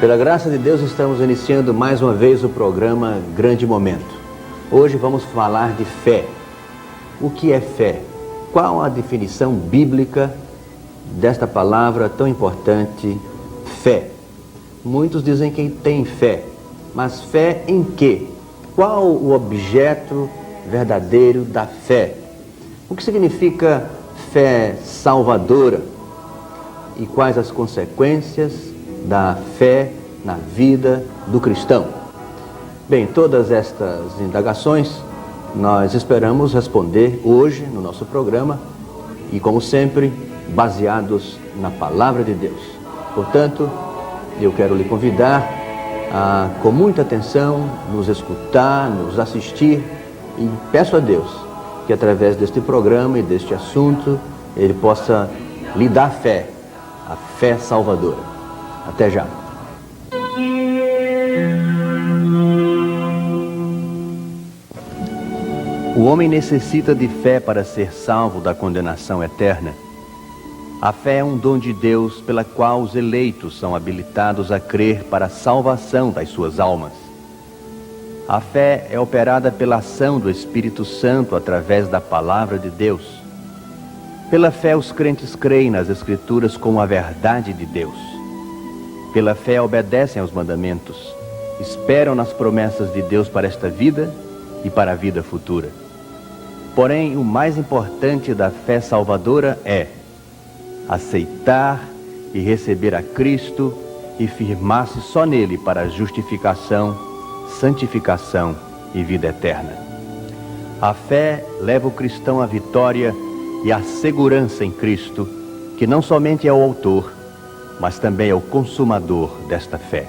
Pela graça de Deus, estamos iniciando mais uma vez o programa Grande Momento. Hoje vamos falar de fé. O que é fé? Qual a definição bíblica desta palavra tão importante, fé? Muitos dizem que tem fé, mas fé em quê? Qual o objeto verdadeiro da fé? O que significa fé salvadora? E quais as consequências da fé na vida do cristão? Bem, todas estas indagações nós esperamos responder hoje no nosso programa e, como sempre, baseados na Palavra de Deus. Portanto, eu quero lhe convidar a, com muita atenção, nos escutar, nos assistir e peço a Deus que, através deste programa e deste assunto, Ele possa lhe dar fé, a fé salvadora. Até já. O homem necessita de fé para ser salvo da condenação eterna. A fé é um dom de Deus pela qual os eleitos são habilitados a crer para a salvação das suas almas. A fé é operada pela ação do Espírito Santo através da Palavra de Deus. Pela fé, os crentes creem nas Escrituras como a verdade de Deus. Pela fé, obedecem aos mandamentos, esperam nas promessas de Deus para esta vida e para a vida futura. Porém, o mais importante da fé salvadora é aceitar e receber a Cristo e firmar-se só nele para a justificação, santificação e vida eterna. A fé leva o cristão à vitória e à segurança em Cristo, que não somente é o autor, mas também é o consumador desta fé.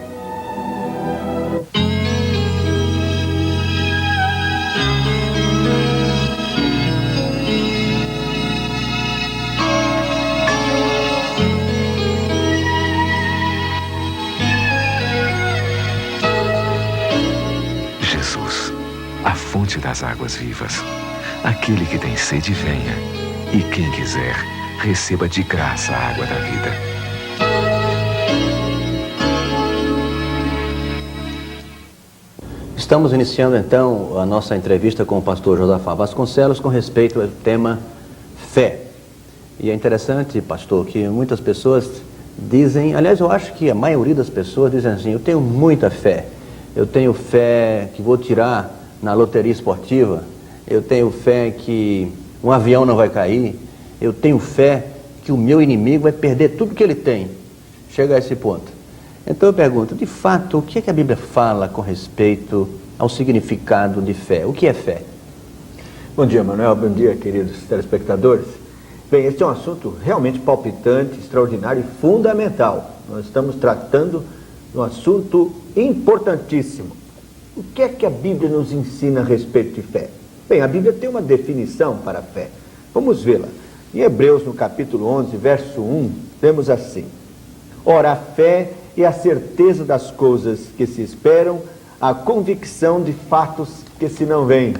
Jesus, a fonte das águas vivas. Aquele que tem sede, venha. E quem quiser, receba de graça a água da vida. Estamos iniciando então a nossa entrevista com o pastor Josafá Vasconcelos com respeito ao tema fé. E é interessante, pastor, que muitas pessoas dizem, aliás, eu acho que a maioria das pessoas dizem assim: eu tenho muita fé. Eu tenho fé que vou tirar na loteria esportiva. Eu tenho fé que um avião não vai cair. Eu tenho fé que o meu inimigo vai perder tudo que ele tem. Chega a esse ponto. Então eu pergunto, de fato, o que é que a Bíblia fala com respeito ao significado de fé? O que é fé? Bom dia, Manuel. Bom dia, queridos telespectadores. Bem, este é um assunto realmente palpitante, extraordinário e fundamental. Nós estamos tratando de um assunto importantíssimo. O que é que a Bíblia nos ensina a respeito de fé? Bem, a Bíblia tem uma definição para a fé. Vamos vê-la. Em Hebreus, no capítulo 11, verso 1, temos assim: ora, a fé é a certeza das coisas que se esperam, a convicção de fatos que se não veem.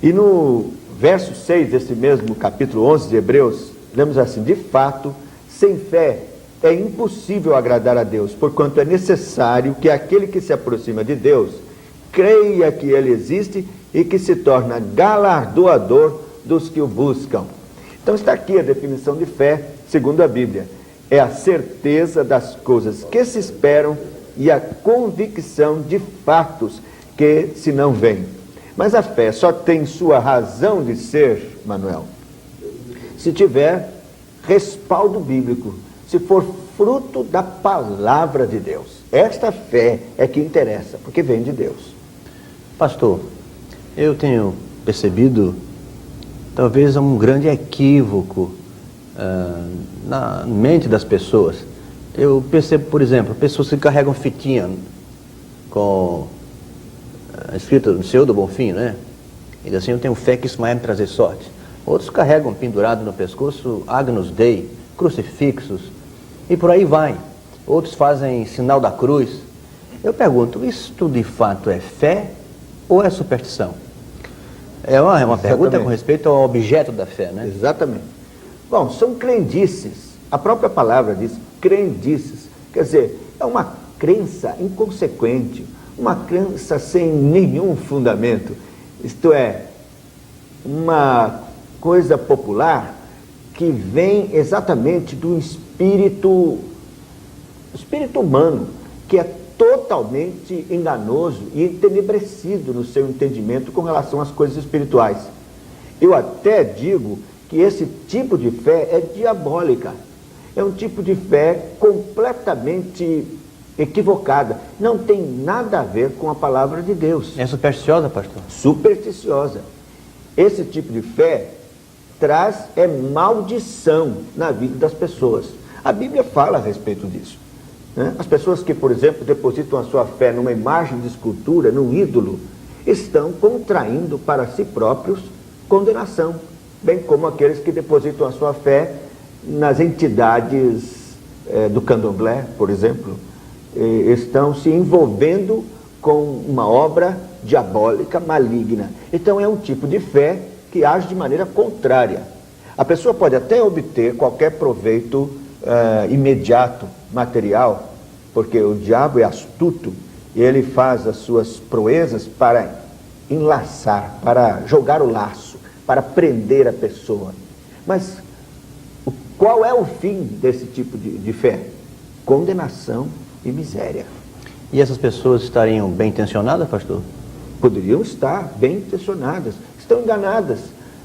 E no verso 6 desse mesmo capítulo 11 de Hebreus, lemos assim: de fato, sem fé é impossível agradar a Deus, porquanto é necessário que aquele que se aproxima de Deus creia que Ele existe e que se torna galardoador dos que o buscam. Então está aqui a definição de fé, segundo a Bíblia. É a certeza das coisas que se esperam e a convicção de fatos que se não veem. Mas a fé só tem sua razão de ser, Manuel, se tiver respaldo bíblico, se for fruto da palavra de Deus. Esta fé é que interessa, porque vem de Deus. Pastor, eu tenho percebido talvez um grande equívoco na mente das pessoas. Eu percebo, por exemplo, pessoas que carregam fitinha com escrito no Senhor do Bonfim, né? E diz assim: eu tenho fé que isso vai me trazer sorte. Outros carregam pendurado no pescoço Agnus Dei, crucifixos, e por aí vai. Outros fazem sinal da cruz. Eu pergunto, isto de fato é fé ou é superstição? É uma pergunta com respeito ao objeto da fé, né? Exatamente. Bom, são crendices. A própria palavra diz crendices. Quer dizer, é uma crença inconsequente, uma crença sem nenhum fundamento. Isto é, uma coisa popular que vem exatamente do espírito humano, que é totalmente enganoso e entenebrecido no seu entendimento com relação às coisas espirituais. Eu até digo que esse tipo de fé é diabólica, é um tipo de fé completamente equivocada, não tem nada a ver com a palavra de Deus. É supersticiosa, pastor? Supersticiosa. Esse tipo de fé traz maldição na vida das pessoas. A Bíblia fala a respeito disso, né? As pessoas que, por exemplo, depositam a sua fé numa imagem de escultura, num ídolo, estão contraindo para si próprios condenação, bem como aqueles que depositam a sua fé nas entidades do candomblé, por exemplo, estão se envolvendo com uma obra diabólica, maligna. Então é um tipo de fé que age de maneira contrária. A pessoa pode até obter qualquer proveito imediato, material, porque o diabo é astuto e ele faz as suas proezas para enlaçar, para jogar o laço, para prender a pessoa. Mas qual é o fim desse tipo de fé? Condenação e miséria. E essas pessoas estariam bem intencionadas, pastor? Poderiam estar bem intencionadas, estão enganadas.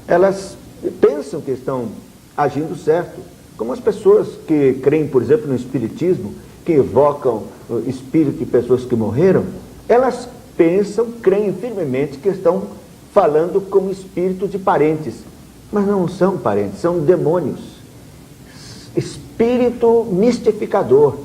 Elas pensam que estão agindo certo. Como as pessoas que creem, por exemplo, no espiritismo, que evocam o espírito de pessoas que morreram, elas pensam, creem firmemente que estão falando com espíritos de parentes, mas não são parentes, são demônios. Espírito mistificador,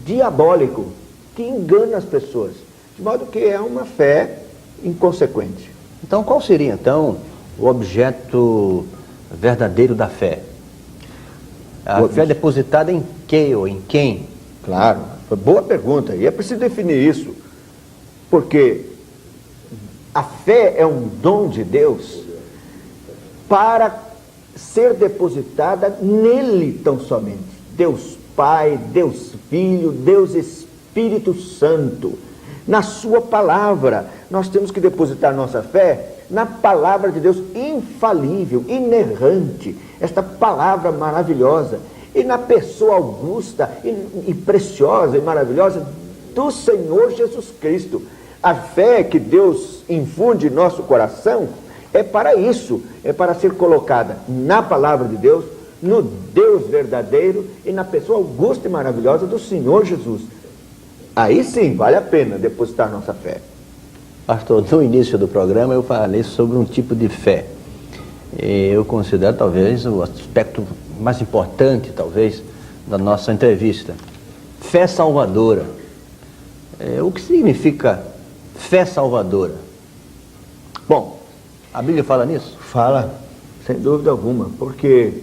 diabólico, que engana as pessoas, de modo que é uma fé inconsequente. Então, qual seria, então, o objeto verdadeiro da fé? A fé depositada em que ou em quem? Claro, foi boa pergunta, e é preciso definir isso, porque a fé é um dom de Deus para ser depositada nele tão somente. Deus Pai, Deus Filho, Deus Espírito Santo. Na sua palavra, nós temos que depositar nossa fé na palavra de Deus infalível, inerrante, esta palavra maravilhosa, e na pessoa augusta e preciosa e maravilhosa do Senhor Jesus Cristo. A fé que Deus infunde em nosso coração é para isso, é para ser colocada na palavra de Deus, no Deus verdadeiro e na pessoa augusta e maravilhosa do Senhor Jesus. Aí sim, vale a pena depositar nossa fé. Pastor, no início do programa eu falei sobre um tipo de fé. Eu considero talvez o aspecto mais importante, talvez, da nossa entrevista. Fé salvadora. O que significa fé salvadora? Bom, a Bíblia fala nisso? Fala, sem dúvida alguma, porque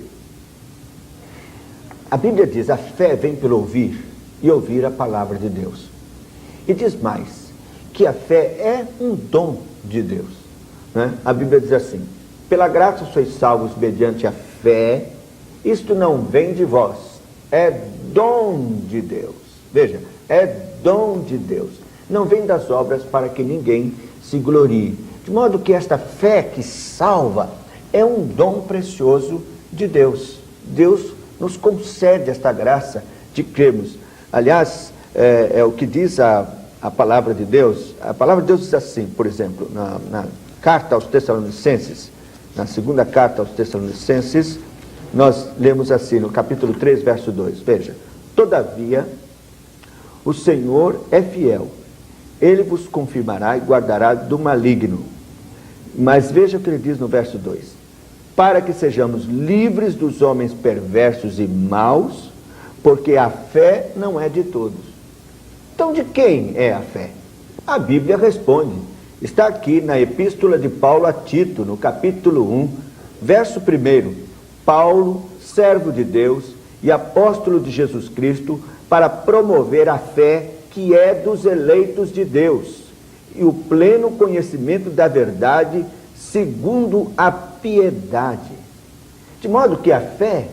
a Bíblia diz, a fé vem pelo ouvir e ouvir a palavra de Deus. E diz mais, que a fé é um dom de Deus, né? A Bíblia diz assim, pela graça sois salvos mediante a fé, isto não vem de vós, é dom de Deus. Veja, é dom de Deus, não vem das obras para que ninguém se glorie. De modo que esta fé que salva é um dom precioso de Deus. Deus nos concede esta graça de crermos. Aliás, é o que diz a palavra de Deus. A palavra de Deus diz assim, por exemplo, na carta aos Tessalonicenses, na segunda carta aos Tessalonicenses, nós lemos assim, no capítulo 3, verso 2, veja, todavia, o Senhor é fiel, Ele vos confirmará e guardará do maligno. Mas veja o que ele diz no verso 2, para que sejamos livres dos homens perversos e maus, porque a fé não é de todos. Então, de quem é a fé? A Bíblia responde. Está aqui na Epístola de Paulo a Tito, no capítulo 1, verso 1. Paulo, servo de Deus e apóstolo de Jesus Cristo, para promover a fé que é dos eleitos de Deus e o pleno conhecimento da verdade segundo a piedade. De modo que a fé,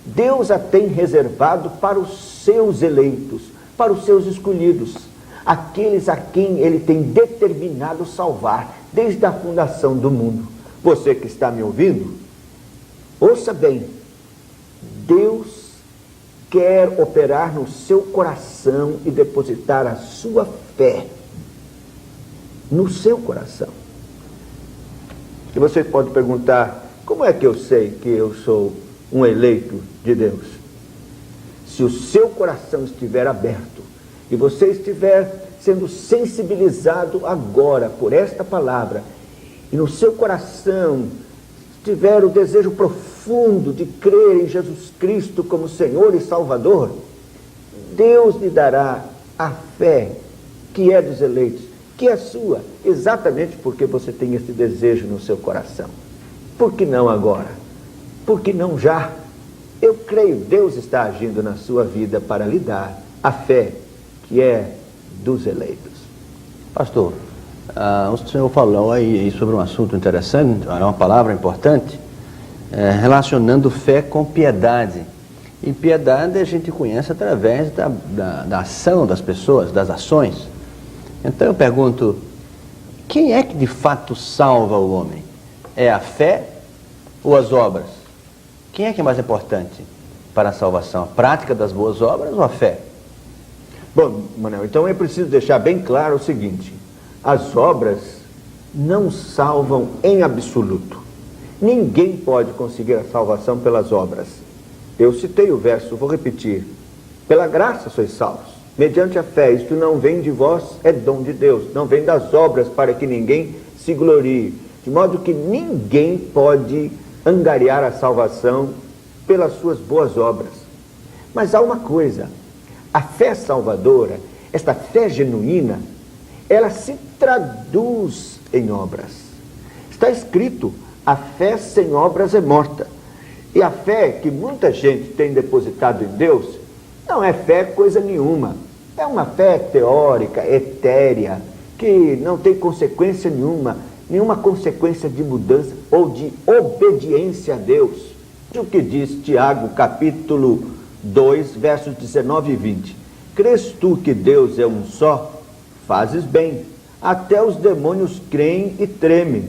Deus a tem reservado para os seus eleitos, para os seus escolhidos, aqueles a quem ele tem determinado salvar desde a fundação do mundo. Você que está me ouvindo, ouça bem, Deus quer operar no seu coração e depositar a sua fé no seu coração. E você pode perguntar, como é que eu sei que eu sou um eleito de Deus? Se o seu coração estiver aberto e você estiver sendo sensibilizado agora por esta palavra, e no seu coração tiver o desejo profundo de crer em Jesus Cristo como Senhor e Salvador, Deus lhe dará a fé que é dos eleitos, que é sua, exatamente porque você tem esse desejo no seu coração. Por que não agora? Por que não já? Eu creio, Deus está agindo na sua vida para lhe dar a fé que é dos eleitos. Pastor, o senhor falou aí sobre um assunto interessante, uma palavra importante, relacionando fé com piedade. E piedade a gente conhece através da ação das pessoas, das ações. Então eu pergunto, quem é que de fato salva o homem? É a fé ou as obras? Quem é que é mais importante para a salvação? A prática das boas obras ou a fé? Bom, Manuel, então é preciso deixar bem claro o seguinte: as obras não salvam em absoluto. Ninguém pode conseguir a salvação pelas obras. Eu citei o verso, vou repetir. Pela graça sois salvos, mediante a fé. Isto não vem de vós, é dom de Deus. Não vem das obras para que ninguém se glorie. De modo que ninguém pode angariar a salvação pelas suas boas obras. Mas há uma coisa: a fé salvadora, esta fé genuína, ela se traduz em obras. Está escrito, a fé sem obras é morta. E a fé que muita gente tem depositado em Deus não é fé coisa nenhuma. É uma fé teórica, etérea, que não tem consequência nenhuma consequência de mudança ou de obediência a Deus. O que diz Tiago, capítulo 2, versos 19 e 20. Crês tu que Deus é um só? Fazes bem. Até os demônios creem e tremem.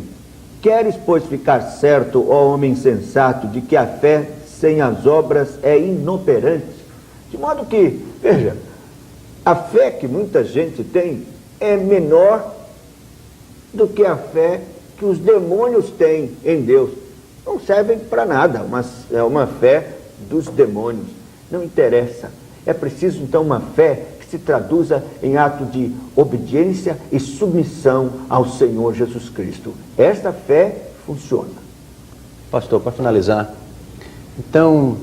Queres, pois, ficar certo, ó homem sensato, de que a fé sem as obras é inoperante? De modo que, veja, a fé que muita gente tem é menor do que a fé que os demônios têm em Deus. Não servem para nada, mas é uma fé dos demônios. Não interessa. É preciso, então, uma fé que se traduza em ato de obediência e submissão ao Senhor Jesus Cristo. Esta fé funciona. Pastor, para finalizar, então,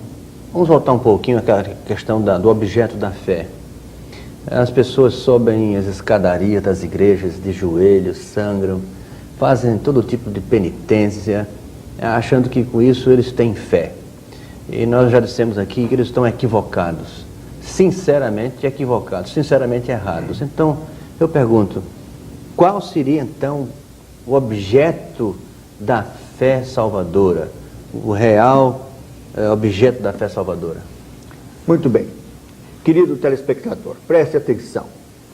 vamos voltar um pouquinho àquela questão do objeto da fé. As pessoas sobem as escadarias das igrejas de joelhos, sangram, fazem todo tipo de penitência, achando que com isso eles têm fé. E nós já dissemos aqui que eles estão equivocados, sinceramente equivocados, sinceramente errados. Então, eu pergunto, qual seria então o objeto da fé salvadora, o real objeto da fé salvadora? Muito bem. Querido telespectador, preste atenção.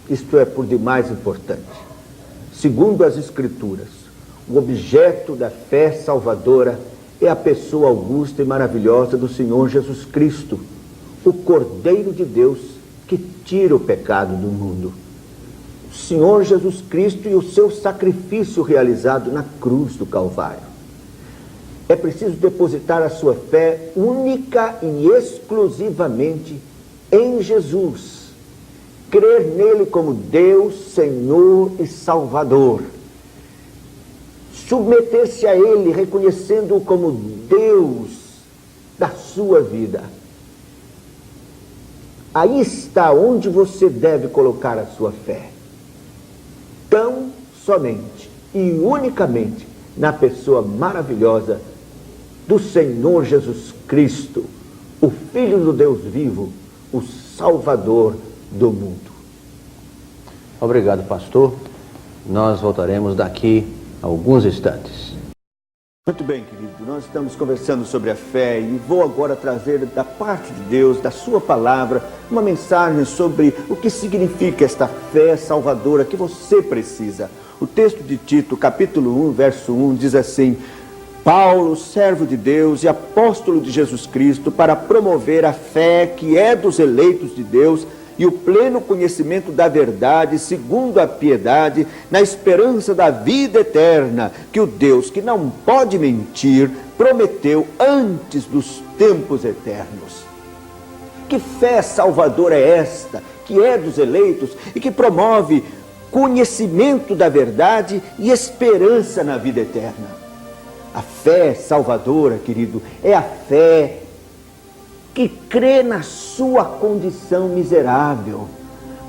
Isto é por demais importante. Segundo as Escrituras, o objeto da fé salvadora é a pessoa augusta e maravilhosa do Senhor Jesus Cristo, o Cordeiro de Deus que tira o pecado do mundo. O Senhor Jesus Cristo e o seu sacrifício realizado na cruz do Calvário. É preciso depositar a sua fé única e exclusivamente em Jesus. Crer nele como Deus, Senhor e Salvador. Submeter-se a ele, reconhecendo-o como Deus da sua vida. Aí está onde você deve colocar a sua fé. Tão somente e unicamente na pessoa maravilhosa do Senhor Jesus Cristo, o Filho do Deus vivo, o Salvador do mundo. Obrigado, pastor. Nós voltaremos daqui a alguns instantes. Muito bem, querido, nós estamos conversando sobre a fé e vou agora trazer da parte de Deus, da sua palavra, uma mensagem sobre o que significa esta fé salvadora que você precisa. O texto de Tito, capítulo 1, verso 1, diz assim: Paulo, servo de Deus e apóstolo de Jesus Cristo, para promover a fé que é dos eleitos de Deus e o pleno conhecimento da verdade, segundo a piedade, na esperança da vida eterna, que o Deus, que não pode mentir, prometeu antes dos tempos eternos. Que fé salvadora é esta, que é dos eleitos e que promove conhecimento da verdade e esperança na vida eterna? A fé salvadora, querido, é a fé que crê na sua condição miserável.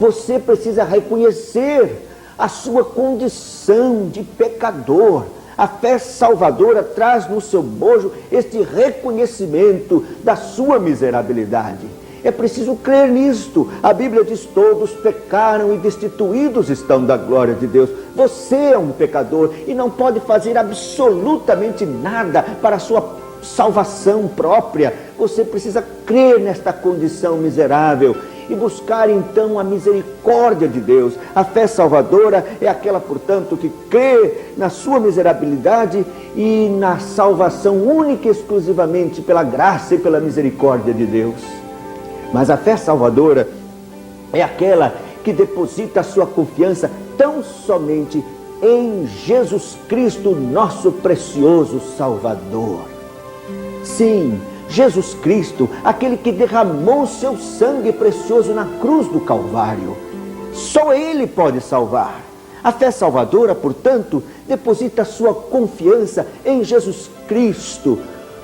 Você precisa reconhecer a sua condição de pecador. A fé salvadora traz no seu bojo este reconhecimento da sua miserabilidade. É preciso crer nisto. A Bíblia diz: todos pecaram e destituídos estão da glória de Deus. Você é um pecador e não pode fazer absolutamente nada para a sua salvação própria. Você precisa crer nesta condição miserável e buscar então a misericórdia de Deus. A fé salvadora é aquela, portanto, que crê na sua miserabilidade e na salvação única e exclusivamente pela graça e pela misericórdia de Deus. Mas a fé salvadora é aquela que deposita a sua confiança tão somente em Jesus Cristo, nosso precioso Salvador. Sim, Jesus Cristo, aquele que derramou seu sangue precioso na cruz do Calvário. Só Ele pode salvar. A fé salvadora, portanto, deposita sua confiança em Jesus Cristo,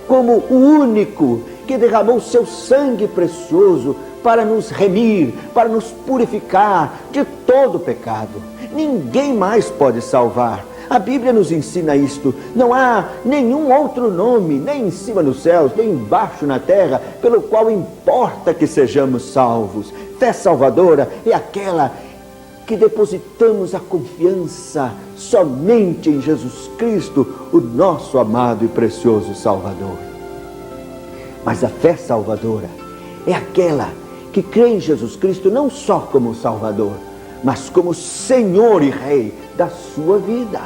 como o único que derramou seu sangue precioso para nos remir, para nos purificar de todo pecado. Ninguém mais pode salvar. A Bíblia nos ensina isto. Não há nenhum outro nome, nem em cima nos céus, nem embaixo na terra, pelo qual importa que sejamos salvos. Fé salvadora é aquela que depositamos a confiança somente em Jesus Cristo, o nosso amado e precioso Salvador. Mas a fé salvadora é aquela que crê em Jesus Cristo não só como Salvador, mas como Senhor e Rei da sua vida.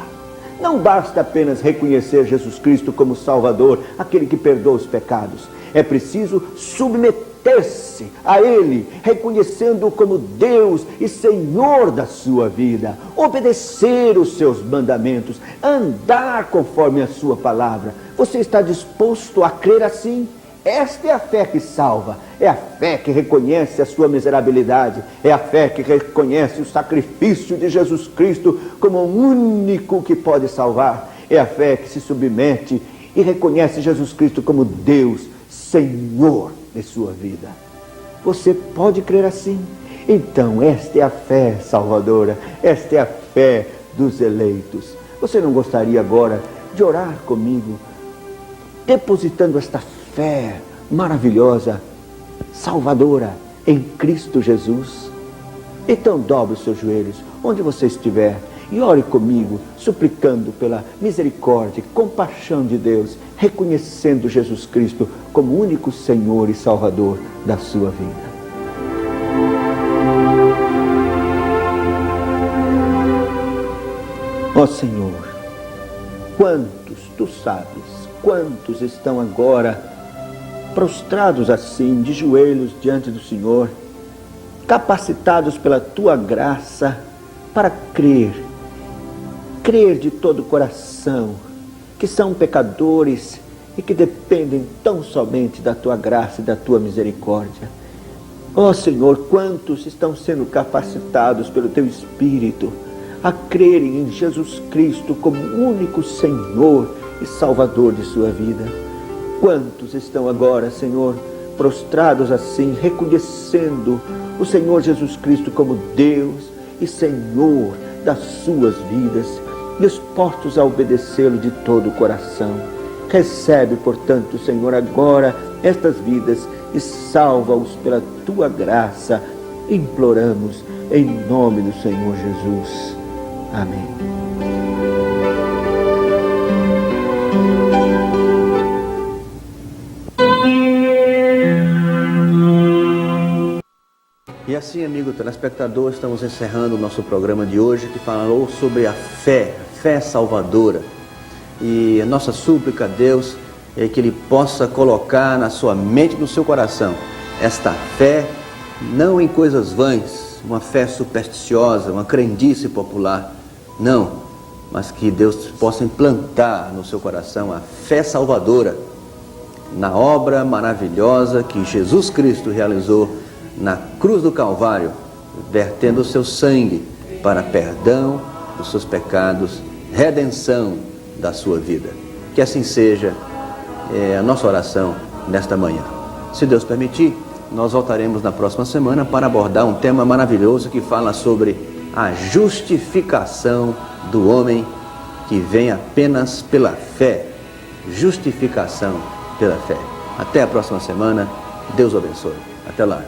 Não basta apenas reconhecer Jesus Cristo como Salvador, aquele que perdoa os pecados. É preciso submeter-se a Ele, reconhecendo-o como Deus e Senhor da sua vida, obedecer os seus mandamentos, andar conforme a sua palavra. Você está disposto a crer assim? Esta é a fé que salva, é a fé que reconhece a sua miserabilidade, é a fé que reconhece o sacrifício de Jesus Cristo como o único que pode salvar, é a fé que se submete e reconhece Jesus Cristo como Deus, Senhor de sua vida. Você pode crer assim? Então esta é a fé salvadora, esta é a fé dos eleitos. Você não gostaria agora de orar comigo, depositando esta fé maravilhosa, salvadora em Cristo Jesus? Então dobre os seus joelhos onde você estiver e ore comigo, suplicando pela misericórdia e compaixão de Deus, reconhecendo Jesus Cristo como único Senhor e Salvador da sua vida. Ó Senhor, quantos, Tu sabes, quantos estão agora prostrados assim, de joelhos diante do Senhor, capacitados pela Tua graça para crer de todo o coração, que são pecadores e que dependem tão somente da Tua graça e da Tua misericórdia. Ó Senhor, quantos estão sendo capacitados pelo Teu Espírito a crerem em Jesus Cristo como único Senhor e Salvador de sua vida. Quantos estão agora, Senhor, prostrados assim, reconhecendo o Senhor Jesus Cristo como Deus e Senhor das suas vidas, dispostos a obedecê-lo de todo o coração. Recebe, portanto, Senhor, agora estas vidas e salva-os pela Tua graça. Imploramos em nome do Senhor Jesus. Amém. E assim, amigo telespectador, estamos encerrando o nosso programa de hoje, que falou sobre a fé salvadora. E a nossa súplica a Deus é que Ele possa colocar na sua mente e no seu coração esta fé, não em coisas vãs, uma fé supersticiosa, uma crendice popular, não, mas que Deus possa implantar no seu coração a fé salvadora na obra maravilhosa que Jesus Cristo realizou na cruz do Calvário, vertendo o seu sangue para perdão dos seus pecados, redenção da sua vida. Que assim seja a nossa oração nesta manhã. Se Deus permitir, nós voltaremos na próxima semana para abordar um tema maravilhoso que fala sobre a justificação do homem que vem apenas pela fé. Justificação pela fé. Até a próxima semana. Deus o abençoe. Até lá.